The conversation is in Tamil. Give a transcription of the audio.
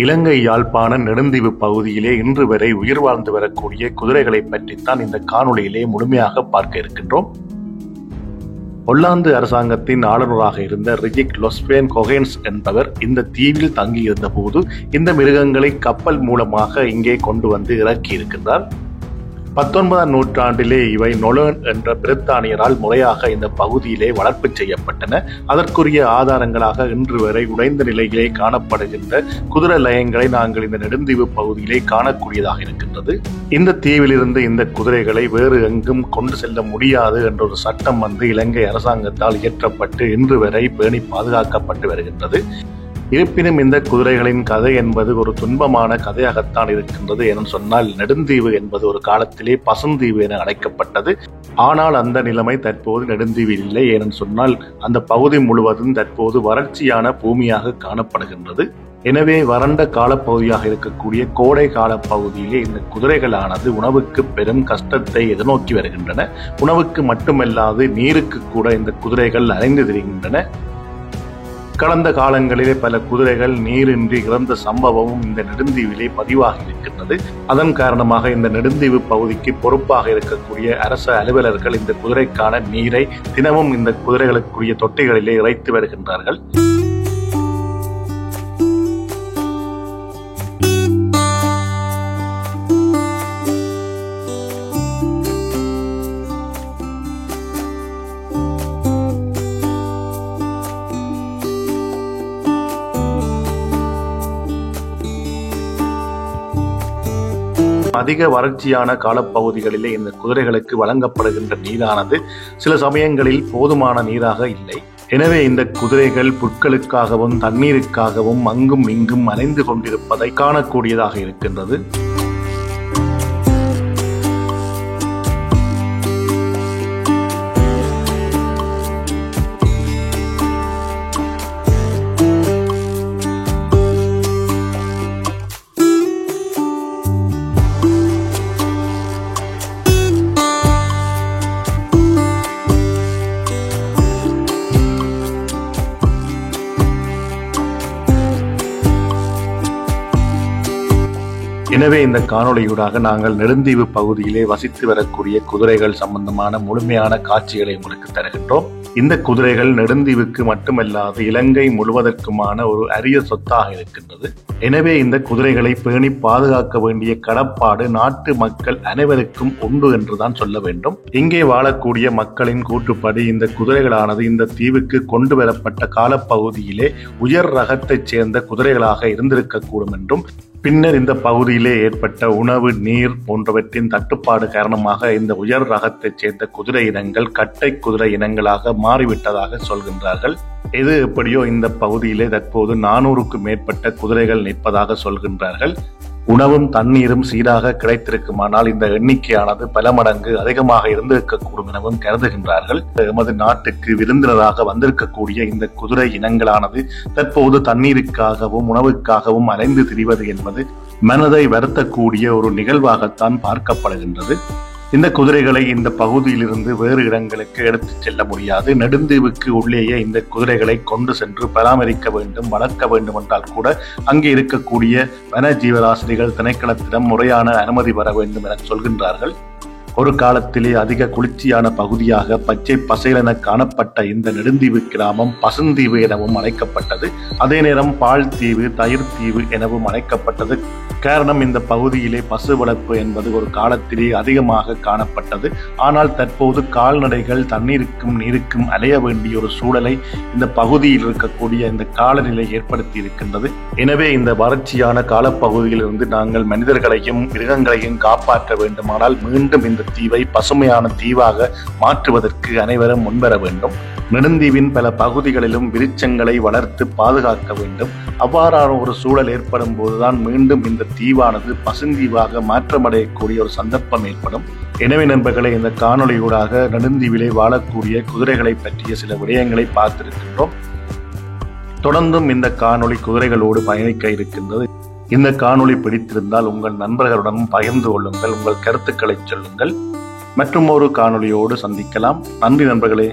இலங்கை யாழ்ப்பாண நெடுந்தீவு பகுதியிலே இன்று வரை உயிர் வாழ்ந்து வரக்கூடிய குதிரைகளை பற்றித்தான் இந்த காணொளியிலே முழுமையாக பார்க்க இருக்கின்றோம். ஒல்லாந்து அரசாங்கத்தின் ஆளுநராக இருந்த ரிஜிக் லொஸ்வேன் கொகேன்ஸ் என்பவர் இந்த தீவில் தங்கியிருந்த போது இந்த மிருகங்களை கப்பல் மூலமாக இங்கே கொண்டு வந்து இறக்கி இருக்கின்றார். 19ஆம் நூற்றாண்டிலே இவை நொலர்ன் என்ற பிரித்தானியரால் முறையாக இந்த பகுதியிலே வளர்ப்பு செய்யப்பட்டன. அதற்குரிய ஆதாரங்களாக இன்று வரை உடைந்த நிலையிலே காணப்படுகின்ற குதிரை லயங்களை நாங்கள் இந்த நெடுந்தீவு பகுதியிலே காணக்கூடியதாக இருக்கின்றது. இந்த தீவிலிருந்து இந்த குதிரைகளை வேறு எங்கும் கொண்டு செல்ல முடியாது என்ற ஒரு சட்டம் இலங்கை அரசாங்கத்தால் இயற்றப்பட்டு இன்று வரை பேணி பாதுகாக்கப்பட்டு வருகின்றது. இருப்பினும் இந்த குதிரைகளின் கதை என்பது ஒரு துன்பமான கதையாகத்தான் இருக்கின்றது. என சொன்னால் நெடுந்தீவு என்பது ஒரு காலத்திலே பசுந்தீவு என அழைக்கப்பட்டது. ஆனால் அந்த நிலைமை தற்போது நெடுந்தீவில் இல்லை. என சொன்னால் அந்த பகுதி முழுவதும் தற்போது வறட்சியான பூமியாக காணப்படுகின்றது. எனவே வறண்ட காலப்பகுதியாக இருக்கக்கூடிய கோடை கால பகுதியிலே இந்த குதிரைகளானது உணவுக்கு பெரும் கஷ்டத்தை எதிர்நோக்கி வருகின்றன. உணவுக்கு மட்டுமல்லாது நீருக்கு கூட இந்த குதிரைகள் அலைந்து திரிகின்றன. கடந்த காலங்களிலே பல குதிரைகள் நீரின்றி இறந்த சம்பவமும் இந்த நெடுந்தீவிலே பதிவாகி இருக்கின்றது. அதன் காரணமாக இந்த நெடுந்தீவு பகுதிக்கு பொறுப்பாக இருக்கக்கூடிய அரசு அலுவலர்கள் இந்த குதிரைக்கான நீரை தினமும் இந்த குதிரைகளுக்குரிய தொட்டிகளிலே இறைத்து வருகின்றார்கள். அதிக வறட்சியான காலப்பகுதிகளிலே இந்த குதிரைகளுக்கு வழங்கப்படுகின்ற நீரானது சில சமயங்களில் போதுமான நீராக இல்லை. எனவே இந்த குதிரைகள் புற்களுக்காகவும் தண்ணீருக்காகவும் அங்கும் இங்கும் அலைந்து கொண்டிருப்பதை காணக்கூடியதாக இருக்கின்றது. எனவே இந்த காணொளியூடாக நாங்கள் நெடுந்தீவு பகுதியிலே வசித்து வரக்கூடிய குதிரைகள் சம்பந்தமான முழுமையான காட்சிகளை உங்களுக்கு தருகின்றோம். இந்த குதிரைகள் நெடுந்தீவுக்கு மட்டுமல்லாது இலங்கை முழுவதற்குமான ஒரு அரிய சொத்தாக இருக்கின்றது. எனவே இந்த குதிரைகளை பேணி பாதுகாக்க வேண்டிய கடப்பாடு நாட்டு மக்கள் அனைவருக்கும் உண்டு என்றுதான் சொல்ல வேண்டும். இங்கே வாழக்கூடிய மக்களின் கூற்றுப்படி இந்த குதிரைகளானது இந்த தீவுக்கு கொண்டு வரப்பட்ட காலப்பகுதியிலே உயர் ரகத்தைச் சேர்ந்த குதிரைகளாக இருந்திருக்கக்கூடும் என்றும், பின்னர் இந்த பகுதியிலே ஏற்பட்ட உணவு நீர் போன்றவற்றின் தட்டுப்பாடு காரணமாக இந்த உயர் ரகத்தைச் சேர்ந்த குதிரை இனங்கள் கட்டை குதிரை இனங்களாக மாறிவிட்டதாக சொல்கின்றார்கள். எது எப்படியோ இந்த பகுதியிலே தற்போது 400க்கும் மேற்பட்ட குதிரைகள் நிற்பதாக சொல்கின்றார்கள். உணவும் தண்ணீரும் சீராக கிடைத்திருக்குமானால் இந்த எண்ணிக்கையானது பல மடங்கு அதிகமாக இருந்திருக்கக்கூடும் எனவும் கருதுகின்றார்கள். எமது நாட்டுக்கு விருந்தினராக வந்திருக்கக்கூடிய இந்த குதிரை இனங்களானது தற்போது தண்ணீருக்காகவும் உணவுக்காகவும் அலைந்து திரிவது என்பது மனதை வருத்தக்கூடிய ஒரு நிகழ்வாகத்தான் பார்க்கப்படுகின்றது. இந்த குதிரைகளை இந்த பகுதியிலிருந்து வேறு இடங்களுக்கு எடுத்துச் செல்ல முடியாது. நெடுந்தீவுக்கு உள்ளேயே இந்த குதிரைகளை கொண்டு சென்று பராமரிக்க வேண்டும், வளர்க்க வேண்டும் என்றால் கூட அங்கே இருக்கக்கூடிய வன ஜீவராசிகள் திணைக்களத்திடம் முறையான அனுமதி பெற வேண்டும் என சொல்கின்றார்கள். ஒரு காலத்திலே அதிக குளிர்ச்சியான பகுதியாக பச்சை பசைலென காணப்பட்ட இந்த நெடுந்தீவு கிராமம் பசுந்தீவு எனவும் அழைக்கப்பட்டது. அதே நேரம் பால் தீவு, தயிர் தீவு எனவும் அழைக்கப்பட்டது. காரணம், இந்த பகுதியிலே பசு வளர்ப்பு என்பது ஒரு காலத்திலே அதிகமாக காணப்பட்டது. ஆனால் தற்போது கால்நடைகள் தண்ணீருக்கும் நீருக்கும் அலைய வேண்டிய ஒரு சூழலை இந்த பகுதியில் இருக்கக்கூடிய இந்த காலநிலை ஏற்படுத்தி இருக்கின்றது. எனவே இந்த வறட்சியான காலப்பகுதியிலிருந்து நாங்கள் மனிதர்களையும் மிருகங்களையும் காப்பாற்ற வேண்டுமானால் மீண்டும் இந்த தீவை பசுமையான தீவாக மாற்றுவதற்கு அனைவரும் முன்வர வேண்டும். நெடுந்தீவின் பல பகுதிகளிலும் விருட்சங்களை வளர்த்து பாதுகாக்க வேண்டும். அவ்வாறான ஒரு சூழல் ஏற்படும் போதுதான் மீண்டும் இந்த தீவானது பசுந்தீவாக மாற்றமடையக்கூடிய ஒரு சந்தர்ப்பம் ஏற்படும். எனவே நண்பர்களே, இந்த காணொளியூடாக நெடுந்தீவிலே வாழக்கூடிய குதிரைகளை பற்றிய சில விடயங்களை பார்த்திருக்கின்றோம். தொடர்ந்தும் இந்த காணொளி குதிரைகளோடு பயணிக்க இருக்கின்றது. இந்த காணொளி பிடித்திருந்தால் உங்கள் நண்பர்களுடன் பகிர்ந்து கொள்ளுங்கள், உங்கள் கருத்துக்களை சொல்லுங்கள். மற்றும் ஒரு காணொளியோடு சந்திக்கலாம். நன்றி நண்பர்களே.